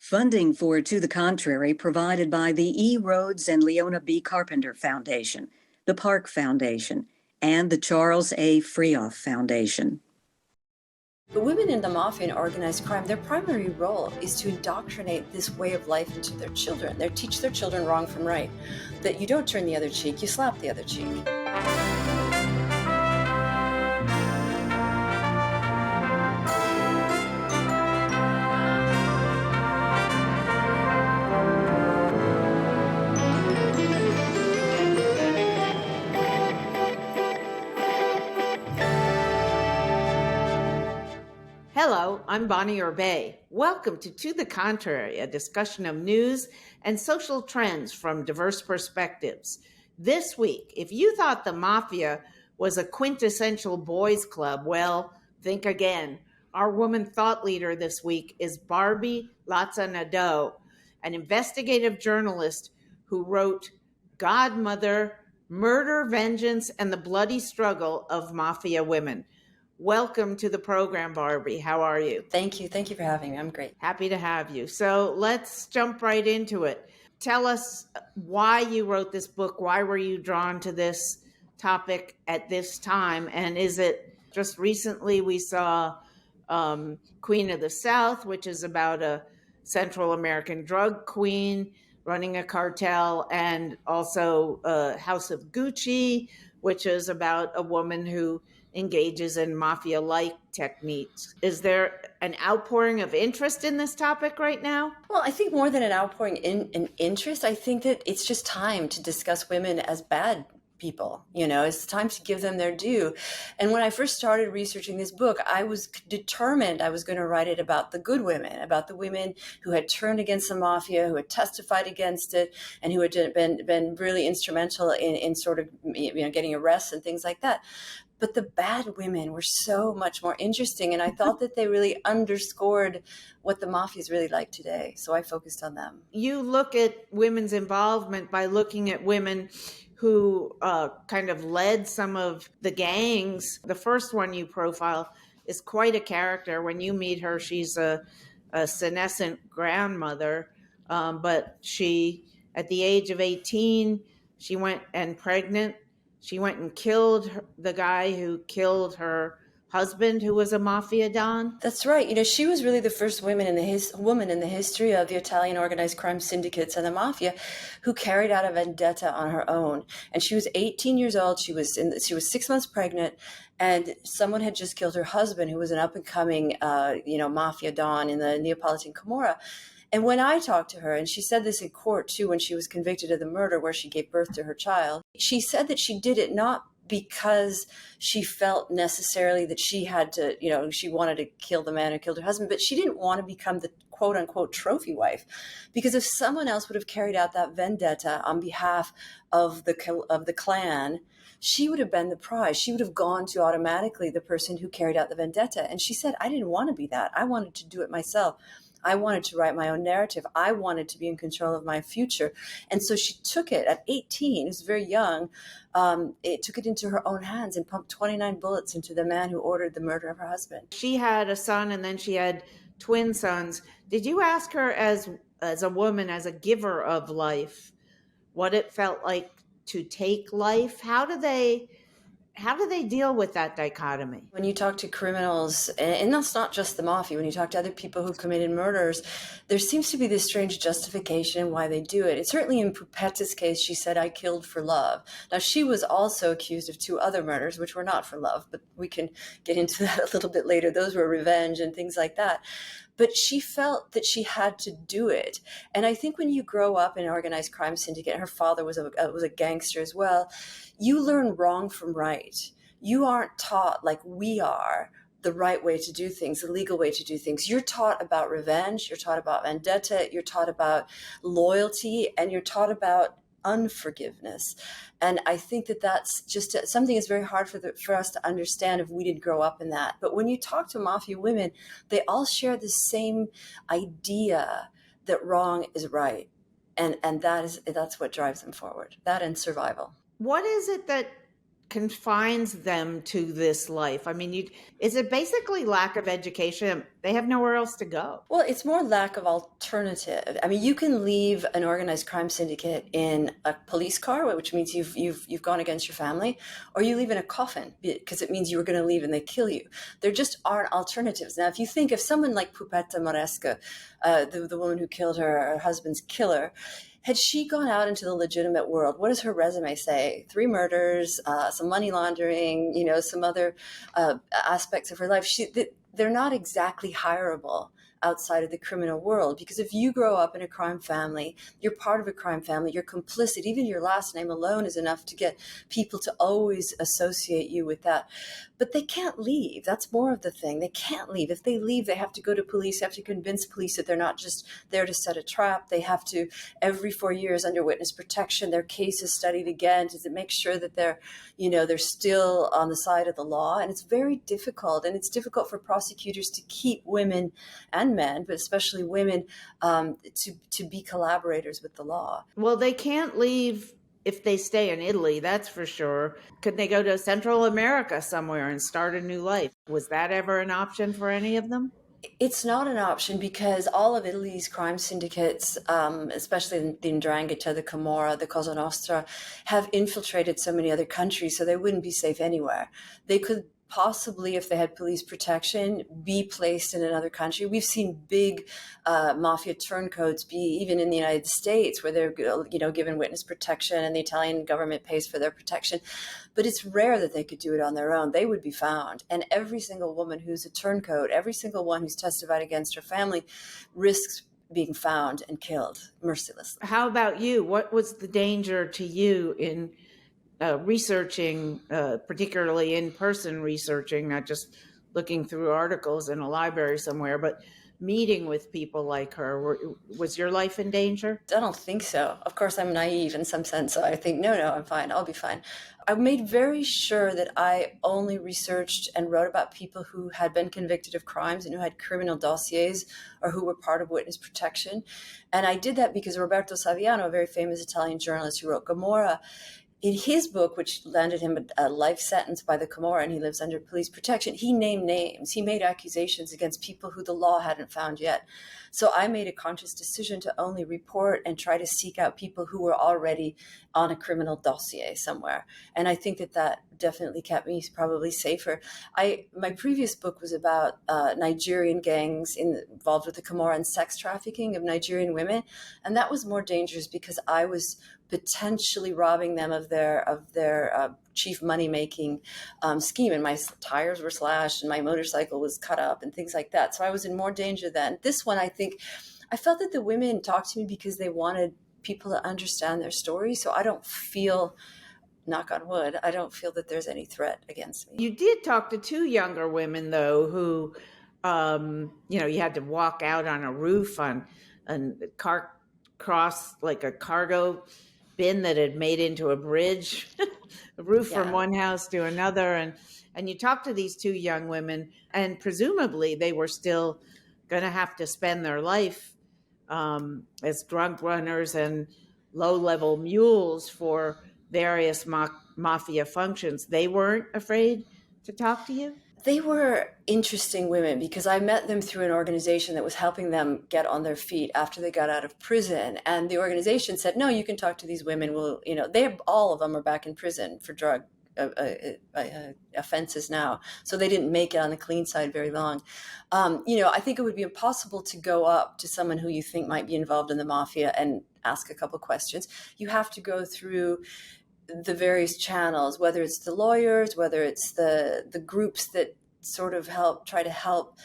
Funding for To the Contrary provided by the E. Rhodes and Leona B. Carpenter Foundation, the Park Foundation, and the Charles A. Freoff Foundation. The women in the mafia and organized crime, their primary role is to indoctrinate this way of life into their children. They teach their children wrong from right, that you don't turn the other cheek, you slap the other cheek. Hello, I'm Bonnie Orbey. Welcome to the Contrary, a discussion of news and social trends from diverse perspectives. This week, if you thought the mafia was a quintessential boys' club, well, think again. Our woman thought leader this week is Barbie Latza Nadeau, an investigative journalist who wrote Godmother, Murder, Vengeance, and the Bloody Struggle of Mafia Women. Welcome to the program, Barbie. How are you? Thank you. Thank you for having me. I'm great. Happy to have you. So let's jump right into it. Tell us why you wrote this book. Why were you drawn to this topic at this time? And is it just recently we saw Queen of the South, which is about a Central American drug queen running a cartel, and also House of Gucci, which is about a woman who engages in mafia-like techniques. Is there an outpouring of interest in this topic right now? Well, I think more than an outpouring in interest, I think that it's just time to discuss women as bad people. You know, it's time to give them their due. And when I first started researching this book, I was determined I was going to write it about the good women, about the women who had turned against the mafia, who had testified against it, and who had been really instrumental in sort of, getting arrests and things like that. But the bad women were so much more interesting. And I thought that they really underscored what the mafia is really like today. So I focused on them. You look at women's involvement by looking at women who kind of led some of the gangs. The first one you profile is quite a character. When you meet her, she's a senescent grandmother. But she, at the age of 18, she went and pregnant. She went and killed the guy who killed her husband, who was a mafia don. That's right. You know, she was really the first woman in the history of the Italian organized crime syndicates and the mafia who carried out a vendetta on her own. And she was 18 years old. She was 6 months pregnant, and someone had just killed her husband, who was an up and coming, mafia don in the Neapolitan Camorra. And when I talked to her, and she said this in court too, when she was convicted of the murder where she gave birth to her child, she said that she did it not because she felt necessarily that she had to, she wanted to kill the man who killed her husband, but she didn't want to become the quote unquote trophy wife. Because if someone else would have carried out that vendetta on behalf of the clan, she would have been the prize. She would have gone to automatically the person who carried out the vendetta. And she said, I didn't want to be that. I wanted to do it myself. I wanted to write my own narrative. I wanted to be in control of my future. And so she took it at 18, it was very young, it took it into her own hands and pumped 29 bullets into the man who ordered the murder of her husband. She had a son, and then she had twin sons. Did you ask her as a woman, as a giver of life, what it felt like to take life? How do they deal with that dichotomy? When you talk to criminals, and that's not just the mafia, when you talk to other people who committed murders, there seems to be this strange justification why they do it. It's certainly in Pupetta's case, she said, I killed for love. Now, she was also accused of 2 other murders, which were not for love, but we can get into that a little bit later. Those were revenge and things like that. But she felt that she had to do it. And I think when you grow up in an organized crime syndicate, her father was a gangster as well, you learn wrong from right. You aren't taught, like we are, the right way to do things, the legal way to do things. You're taught about revenge, you're taught about vendetta, you're taught about loyalty, and you're taught about unforgiveness. And I think that that's just something that's very hard for us to understand if we didn't grow up in that. But when you talk to mafia women, they all share the same idea that wrong is right. And that's what drives them forward, that and survival. What is it that confines them to this life? I mean, is it basically lack of education? They have nowhere else to go. Well, it's more lack of alternative. I mean, you can leave an organized crime syndicate in a police car, which means you've gone against your family, or you leave in a coffin because it means you were going to leave and they kill you. There just aren't alternatives. Now, if you think of someone like Pupetta Maresca, the woman who killed her husband's killer, had she gone out into the legitimate world, what does her resume say? 3 murders, some money laundering, some other aspects of her life. They're not exactly hireable outside of the criminal world, because if you grow up in a crime family, you're part of a crime family, you're complicit. Even your last name alone is enough to get people to always associate you with that. But they can't leave. That's more of the thing. They can't leave. If they leave, they have to go to police. They have to convince police that they're not just there to set a trap. They have to, every 4 years under witness protection, their case is studied again to make sure that they're still on the side of the law. And it's very difficult. And it's difficult for prosecutors to keep women and men, but especially women, to be collaborators with the law. Well, they can't leave if they stay in Italy, that's for sure. Could they go to Central America somewhere and start a new life? Was that ever an option for any of them? It's not an option because all of Italy's crime syndicates, especially the 'Ndrangheta, the Camorra, the Cosa Nostra, have infiltrated so many other countries, so they wouldn't be safe anywhere. They could possibly, if they had police protection, be placed in another country. We've seen big mafia turncoats be even in the United States, where they're given witness protection and the Italian government pays for their protection. But it's rare that they could do it on their own. They would be found. And every single woman who's a turncoat, every single one who's testified against her family risks being found and killed mercilessly. How about you? What was the danger to you in researching, particularly in-person researching, not just looking through articles in a library somewhere, but meeting with people like her? Was your life in danger? I don't think so. Of course, I'm naive in some sense, so I think, no, I'm fine. I'll be fine. I made very sure that I only researched and wrote about people who had been convicted of crimes and who had criminal dossiers or who were part of witness protection. And I did that because Roberto Saviano, a very famous Italian journalist who wrote Gomorrah, in his book, which landed him a life sentence by the Camorra, and he lives under police protection, he named names. He made accusations against people who the law hadn't found yet. So I made a conscious decision to only report and try to seek out people who were already on a criminal dossier somewhere. And I think that definitely kept me probably safer. My previous book was about Nigerian gangs involved with the Camorra and sex trafficking of Nigerian women. And that was more dangerous because I was potentially robbing them of their chief money-making scheme. And my tires were slashed and my motorcycle was cut up and things like that. So I was in more danger then. This one, I felt that the women talked to me because they wanted people to understand their story. So I don't feel, knock on wood, I don't feel that there's any threat against me. You did talk to 2 younger women, though, who, you had to walk out on a roof on car cross, like a cargo bin that had made into a bridge, a roof from one house to another. And you talked to these 2 young women, and presumably they were still going to have to spend their life as drug runners and low-level mules for various mafia functions. They weren't afraid to talk to you? They were interesting women because I met them through an organization that was helping them get on their feet after they got out of prison. And the organization said, no, you can talk to these women. All of them are back in prison for drug offenses now. So they didn't make it on the clean side very long. I think it would be impossible to go up to someone who you think might be involved in the mafia and ask a couple questions. You have to go through the various channels, whether it's the lawyers, whether it's the groups that sort of try to help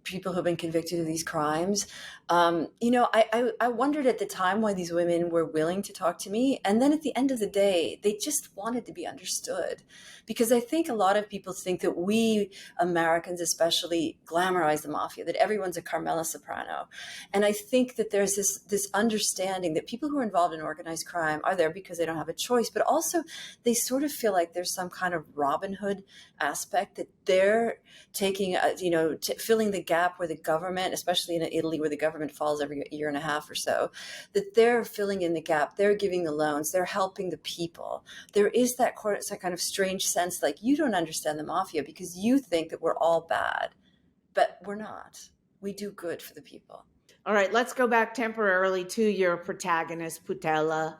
people who've been convicted of these crimes. I wondered at the time why these women were willing to talk to me. And then at the end of the day, they just wanted to be understood. Because I think a lot of people think that we Americans especially glamorize the mafia, that everyone's a Carmela Soprano. And I think that there's this understanding that people who are involved in organized crime are there because they don't have a choice, but also they sort of feel like there's some kind of Robin Hood aspect that they're taking, filling the gap where the government, especially in Italy where the government falls every year and a half or so, that they're filling in the gap. They're giving the loans. They're helping the people. There is that kind of strange sense like you don't understand the mafia because you think that we're all bad, but we're not. We do good for the people. All right, let's go back temporarily to your protagonist, Pupetta,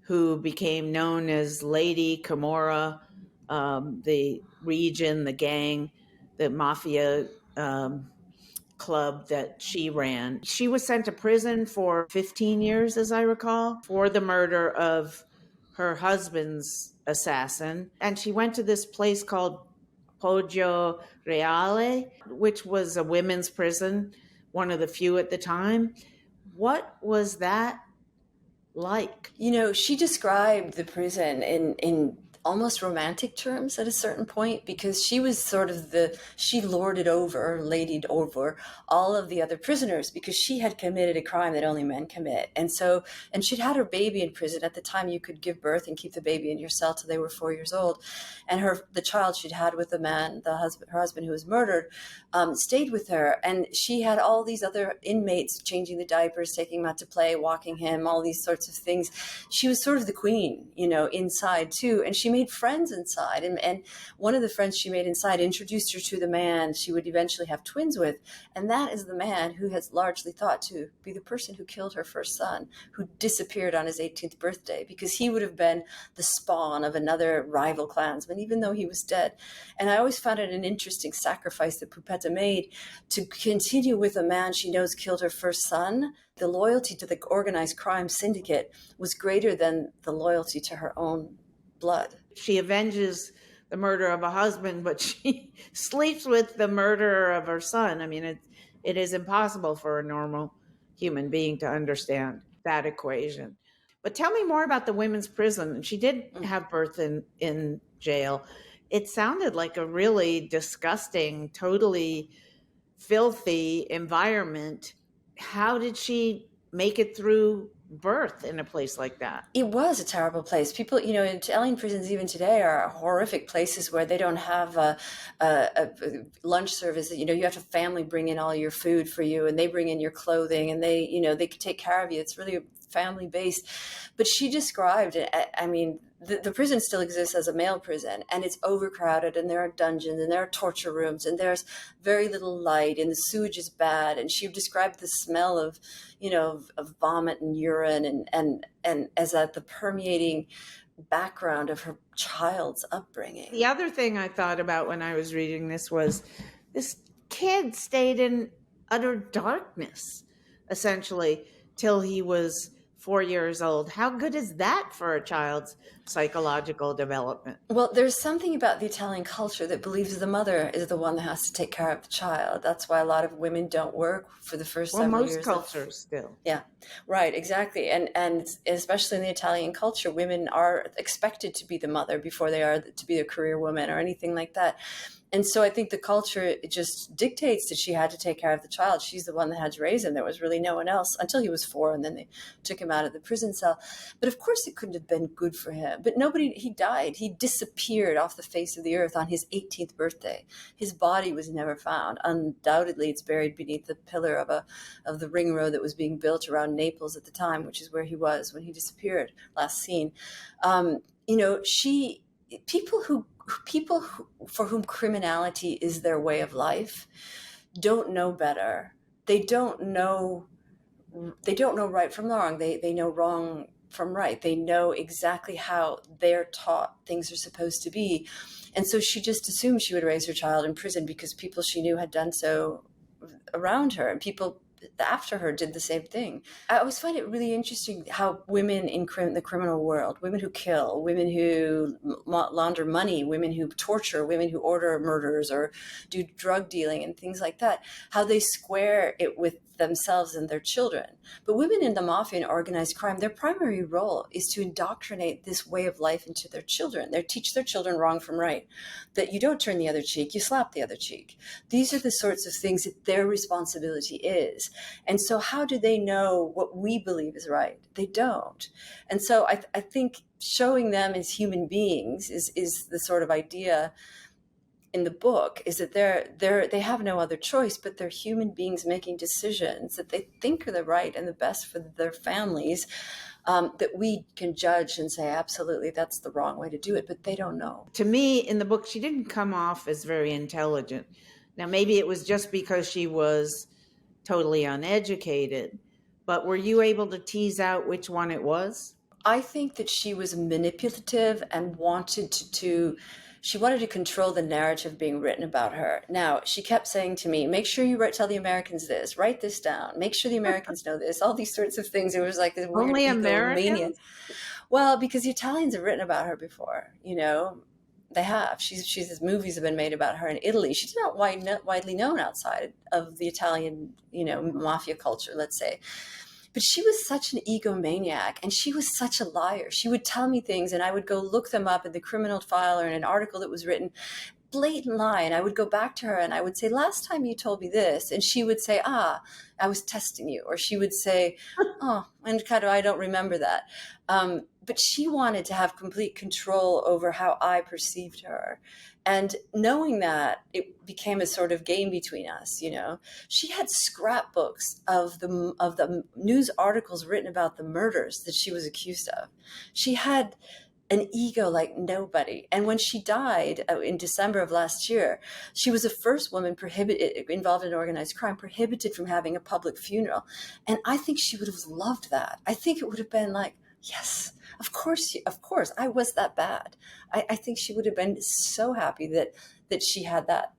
who became known as Lady Camorra, the region, the gang, the mafia club that she ran. She was sent to prison for 15 years, as I recall, for the murder of her husband's assassin. And she went to this place called Poggio Reale, which was a women's prison, one of the few at the time. What was that like? You know, she described the prison in almost romantic terms at a certain point because she was sort of she lorded over, ladied over all of the other prisoners because she had committed a crime that only men commit. And she'd had her baby in prison. At the time you could give birth and keep the baby in your cell till they were 4 years old. And the child she'd had with the man, her husband who was murdered, stayed with her. And she had all these other inmates changing the diapers, taking him out to play, walking him, all these sorts of things. She was sort of the queen, you know, inside too. And she made friends inside. And one of the friends she made inside introduced her to the man she would eventually have twins with. And that is the man who has largely thought to be the person who killed her first son, who disappeared on his 18th birthday, because he would have been the spawn of another rival clansman, even though he was dead. And I always found it an interesting sacrifice that Pupetta made to continue with a man she knows killed her first son. The loyalty to the organized crime syndicate was greater than the loyalty to her own blood. She avenges the murder of a husband, but she sleeps with the murderer of her son. I mean, it is impossible for a normal human being to understand that equation. But tell me more about the women's prison. She did have birth in jail. It sounded like a really disgusting, totally filthy environment. How did she make it through birth in a place like that? It was a terrible place. People, you know, Italian prisons even today are horrific places where they don't have a lunch service. You know, you have to family bring in all your food for you, and they bring in your clothing, and they, you know, they could take care of you. It's really family based. But she described it. I mean, the prison still exists as a male prison, and it's overcrowded, and there are dungeons, and there are torture rooms, and there's very little light, and the sewage is bad. And she described the smell of, you know, of vomit and urine, and as the permeating background of her child's upbringing. The other thing I thought about when I was reading this was this kid stayed in utter darkness, essentially, till he was 4 years old. How good is that for a child's psychological development? Well, there's something about the Italian culture that believes the mother is the one that has to take care of the child. That's why a lot of women don't work for the first several years. Most cultures still. Yeah, right, exactly. And especially in the Italian culture, women are expected to be the mother before they are to be a career woman or anything like that. And so I think the culture, it just dictates that she had to take care of the child. She's the one that had to raise him. There was really no one else until he was 4, and then they took him out of the prison cell. But of course it couldn't have been good for him. But he died. He disappeared off the face of the earth on his 18th birthday. His body was never found. Undoubtedly, it's buried beneath the pillar of the ring road that was being built around Naples at the time, which is where he was when he disappeared, last seen. You know, people for whom criminality is their way of life don't know better. They don't know right from wrong. They know wrong from right. They know exactly how they're taught things are supposed to be. And so she just assumed she would raise her child in prison because people she knew had done so around her, and people after her did the same thing. I always find it really interesting how women in the criminal world, women who kill, women who launder money, women who torture, women who order murders or do drug dealing and things like that, how they square it with themselves and their children. But women in the mafia and organized crime, their primary role is to indoctrinate this way of life into their children. They teach their children wrong from right, that you don't turn the other cheek, you slap the other cheek. These are the sorts of things that their responsibility is. And so how do they know what we believe is right? They don't. And so I think showing them as human beings is the sort of idea in the book is that they have no other choice, but they're human beings making decisions that they think are the right and the best for their families, that we can judge and say, absolutely, that's the wrong way to do it, but they don't know. To me, in the book, she didn't come off as very intelligent. Now, maybe it was just because she was totally uneducated, but were you able to tease out which one it was? I think that she was manipulative and she wanted to control the narrative being written about her. Now, she kept saying to me, make sure you tell the Americans this, write this down, make sure the Americans know this, all these sorts of things. It was like this weird Only egomania. Americans? Well, because the Italians have written about her before, they have. Movies have been made about her in Italy. She's not widely known outside of the Italian, mafia culture, let's say. But she was such an egomaniac, and she was such a liar. She would tell me things, and I would go look them up in the criminal file or in an article that was written. Blatant lie. And I would go back to her and I would say, last time you told me this. And she would say, I was testing you. Or she would say, and I don't remember that. But she wanted to have complete control over how I perceived her. And knowing that, it became a sort of game between us, She had scrapbooks of the news articles written about the murders that she was accused of. She had an ego like nobody. And when she died in December of last year, she was the first woman involved in organized crime, prohibited from having a public funeral. And I think she would have loved that. I think it would have been like, yes, of course, I was that bad. I think she would have been so happy that she had that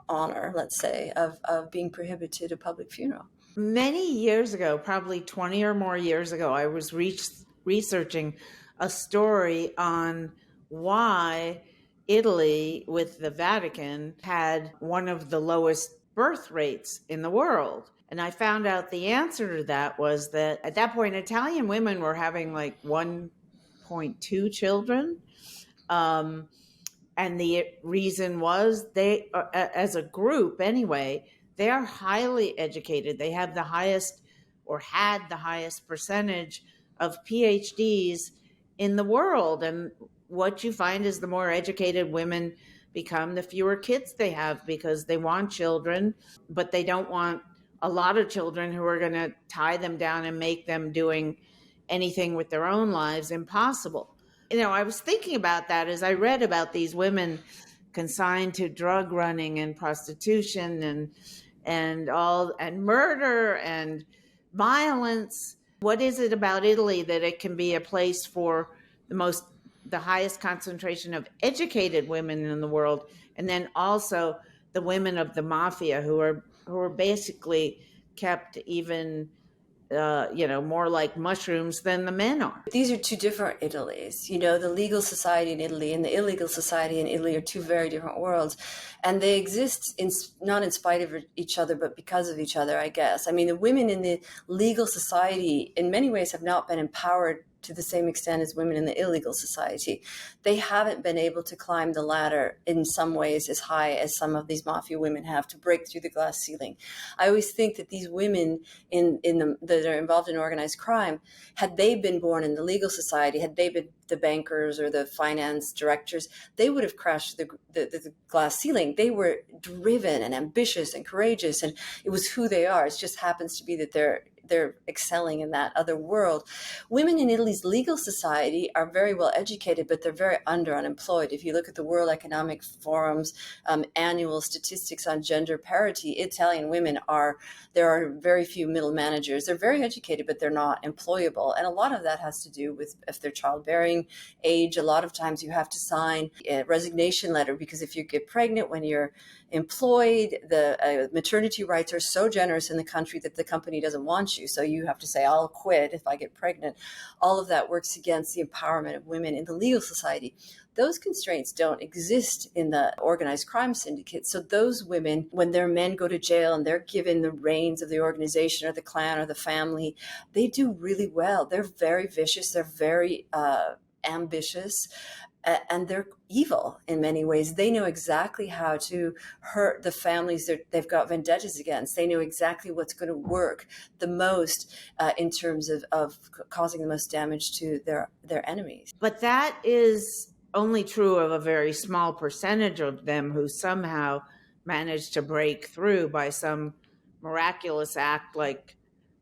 honor, let's say, of being prohibited a public funeral. Many years ago, probably 20 or more years ago, I was researching a story on why Italy, with the Vatican, had one of the lowest birth rates in the world. And I found out the answer to that was that at that point, Italian women were having like 1.2 children. And the reason was they, as a group anyway, they are highly educated. They have the highest, or had the highest percentage of PhDs in the world. And what you find is the more educated women become, the fewer kids they have, because they want children, but they don't want a lot of children who are going to tie them down and make them doing anything with their own lives impossible. I was thinking about that as I read about these women consigned to drug running and prostitution and murder and violence. What is it about Italy that it can be a place for the highest concentration of educated women in the world, and then also the women of the mafia who are basically kept even more like mushrooms than the men are? These are two different Italys. The legal society in Italy and the illegal society in Italy are two very different worlds. And they exist not in spite of each other, but because of each other, I guess. I mean, the women in the legal society in many ways have not been empowered to the same extent as women in the illegal society. They haven't been able to climb the ladder in some ways as high as some of these mafia women have to break through the glass ceiling. I always think that these women that are involved in organized crime, had they been born in the legal society, had they been the bankers or the finance directors, they would have crashed the glass ceiling. They were driven and ambitious and courageous, and it was who they are. It just happens to be that they're excelling in that other world. Women in Italy's legal society are very well educated, but they're very unemployed. If you look at the World Economic Forum's annual statistics on gender parity, Italian women there are very few middle managers. They're very educated, but they're not employable. And a lot of that has to do with if they're childbearing age. A lot of times you have to sign a resignation letter, because if you get pregnant when you're employed, the maternity rights are so generous in the country that the company doesn't want you. So you have to say, I'll quit if I get pregnant. All of that works against the empowerment of women in the legal society. Those constraints don't exist in the organized crime syndicate. So those women, when their men go to jail and they're given the reins of the organization or the clan or the family, they do really well. They're very vicious. They're very ambitious. And they're evil in many ways. They know exactly how to hurt the families that they've got vendettas against. They know exactly what's going to work the most in terms of causing the most damage to their enemies. But that is only true of a very small percentage of them who somehow managed to break through by some miraculous act like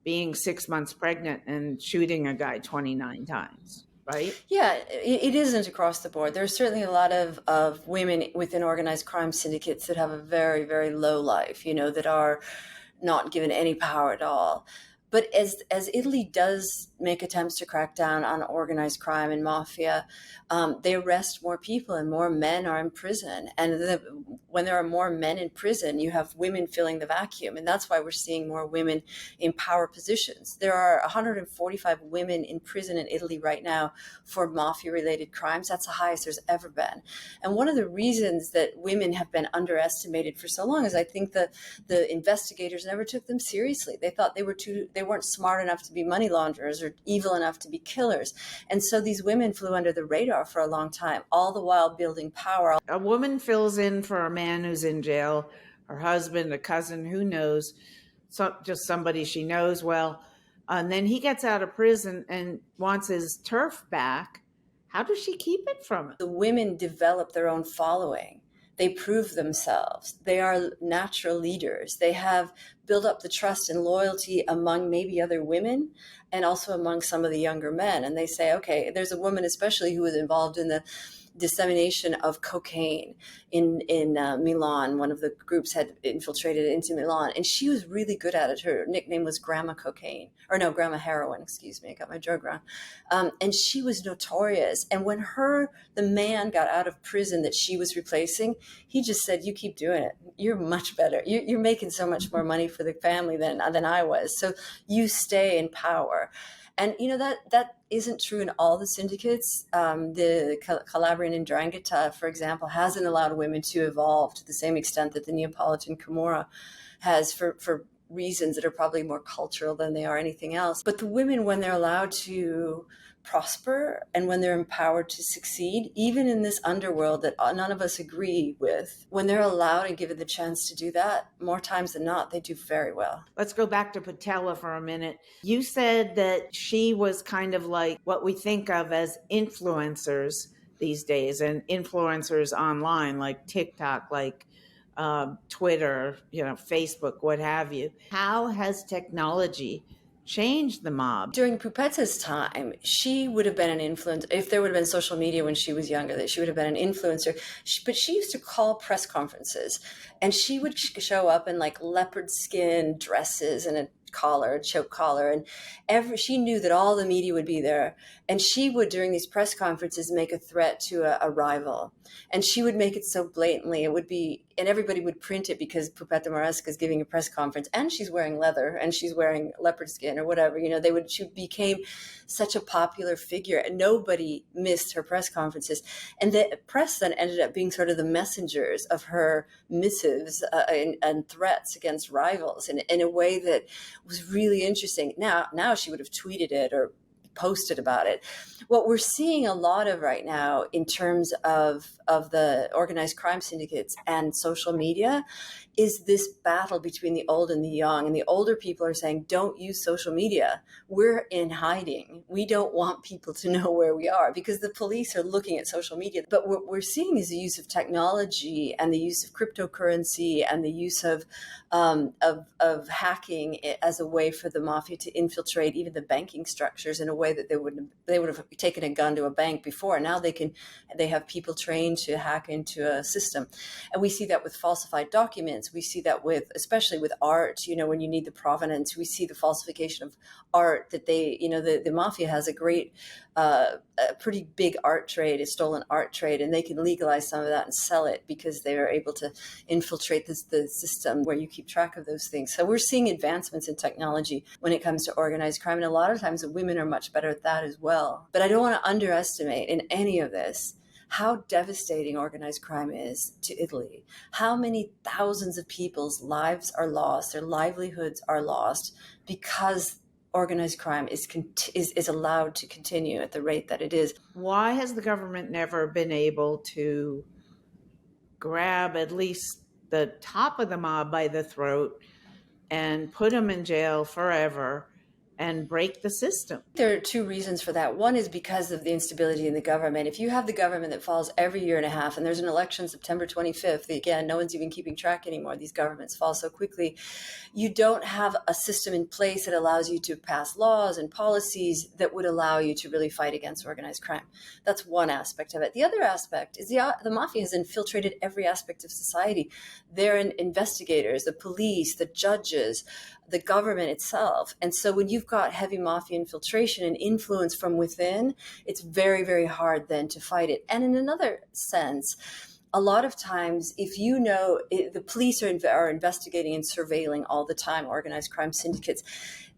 being 6 months pregnant and shooting a guy 29 times, right? Yeah, it isn't across the board. There's certainly a lot of women within organized crime syndicates that have a very, very low life, that are not given any power at all. But as Italy does make attempts to crack down on organized crime and mafia, they arrest more people and more men are in prison. And when there are more men in prison, you have women filling the vacuum. And that's why we're seeing more women in power positions. There are 145 women in prison in Italy right now for mafia-related crimes. That's the highest there's ever been. And one of the reasons that women have been underestimated for so long is I think the investigators never took them seriously. They thought they weren't smart enough to be money launderers or evil enough to be killers. And so these women flew under the radar for a long time, all the while building power. A woman fills in for a man who's in jail, her husband, a cousin, who knows, just somebody she knows well. And then he gets out of prison and wants his turf back. How does she keep it from him? The women develop their own following. They prove themselves. They are natural leaders. They have built up the trust and loyalty among maybe other women and also among some of the younger men. And they say, okay, there's a woman especially who was involved in the dissemination of cocaine in Milan. One of the groups had infiltrated into Milan, and she was really good at it. Her nickname was Grandma Grandma Heroin, excuse me. I got my drug wrong. And she was notorious. And when the man got out of prison that she was replacing, he just said, you keep doing it. You're much better. You're making so much more money for the family than I was. So you stay in power. And that isn't true in all the syndicates. The Calabrian and 'Ndrangheta, for example, hasn't allowed women to evolve to the same extent that the Neapolitan Camorra has for reasons that are probably more cultural than they are anything else. But the women, when they're allowed to prosper and when they're empowered to succeed, even in this underworld that none of us agree with, when they're allowed and given the chance to do that, more times than not, they do very well. Let's go back to Pupetta for a minute. You said that she was kind of like what we think of as influencers these days, and influencers online like TikTok, like Twitter, Facebook, what have you. How has technology changed the mob? During Pupetta's time, she would have been an influencer. If there would have been social media when she was younger, that she would have been an influencer. But she used to call press conferences, and she would show up in like leopard skin dresses and a choke collar, and she knew that all the media would be there, and she would during these press conferences make a threat to a rival, and she would make it so blatantly it would be, and everybody would print it because Pupetta Maresca is giving a press conference and she's wearing leather and she's wearing leopard skin or whatever. She became such a popular figure and nobody missed her press conferences, and the press then ended up being sort of the messengers of her missives and threats against rivals in a way that was really interesting. Now she would have tweeted it or posted about it. What we're seeing a lot of right now in terms of the organized crime syndicates and social media is this battle between the old and the young. And the older people are saying, don't use social media. We're in hiding. We don't want people to know where we are because the police are looking at social media. But what we're seeing is the use of technology and the use of cryptocurrency and the use of hacking as a way for the mafia to infiltrate even the banking structures in a way that they would have taken a gun to a bank before. Now they have people trained to hack into a system. And we see that with falsified documents. We see that especially with art, when you need the provenance. We see the falsification of art that the mafia has a great, a pretty big art trade, a stolen art trade, and they can legalize some of that and sell it because they are able to infiltrate the system where you keep track of those things. So we're seeing advancements in technology when it comes to organized crime. And a lot of times the women are much better at that as well. But I don't want to underestimate in any of this how devastating organized crime is to Italy. How many thousands of people's lives are lost, their livelihoods are lost because organized crime is allowed to continue at the rate that it is. Why has the government never been able to grab at least the top of the mob by the throat and put them in jail forever and break the system. There are two reasons for that. One is because of the instability in the government. If you have the government that falls every year and a half, and there's an election September 25th, again, no one's even keeping track anymore. These governments fall so quickly. You don't have a system in place that allows you to pass laws and policies that would allow you to really fight against organized crime. That's one aspect of it. The other aspect is the mafia has infiltrated every aspect of society. They're investigators, the police, the judges, the government itself. And so when you've got heavy mafia infiltration and influence from within, it's very, very hard then to fight it. And in another sense, a lot of times, if you know the police are investigating and surveilling all the time organized crime syndicates,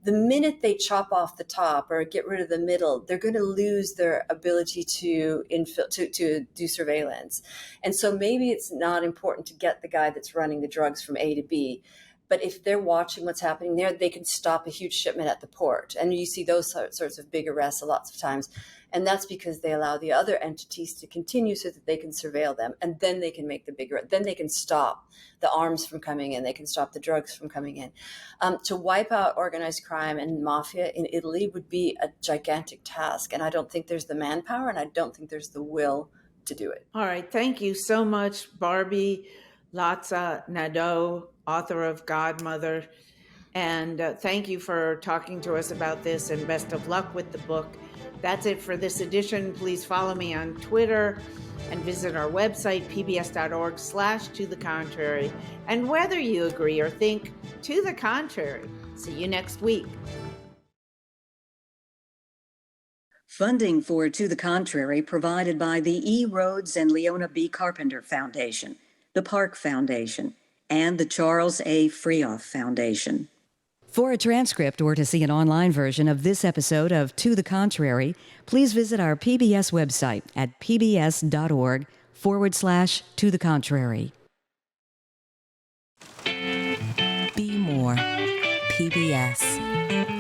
the minute they chop off the top or get rid of the middle, they're going to lose their ability to do surveillance. And so maybe it's not important to get the guy that's running the drugs from A to B. But if they're watching what's happening there, they can stop a huge shipment at the port. And you see those sorts of big arrests lots of times. And that's because they allow the other entities to continue so that they can surveil them. And then they can make the bigger, then they can stop the arms from coming in. They can stop the drugs from coming in. To wipe out organized crime and mafia in Italy would be a gigantic task. And I don't think there's the manpower, and I don't think there's the will to do it. All right. Thank you so much, Barbie Latza Nadeau, author of Godmother. And thank you for talking to us about this, and best of luck with the book. That's it for this edition. Please follow me on Twitter and visit our website, pbs.org/to the contrary. And whether you agree or think to the contrary, see you next week. Funding for To the Contrary provided by the E. Rhodes and Leona B. Carpenter Foundation, the Park Foundation, and the Charles A. Frioff Foundation. For a transcript or to see an online version of this episode of To the Contrary, please visit our PBS website at pbs.org/to the contrary. Be more PBS.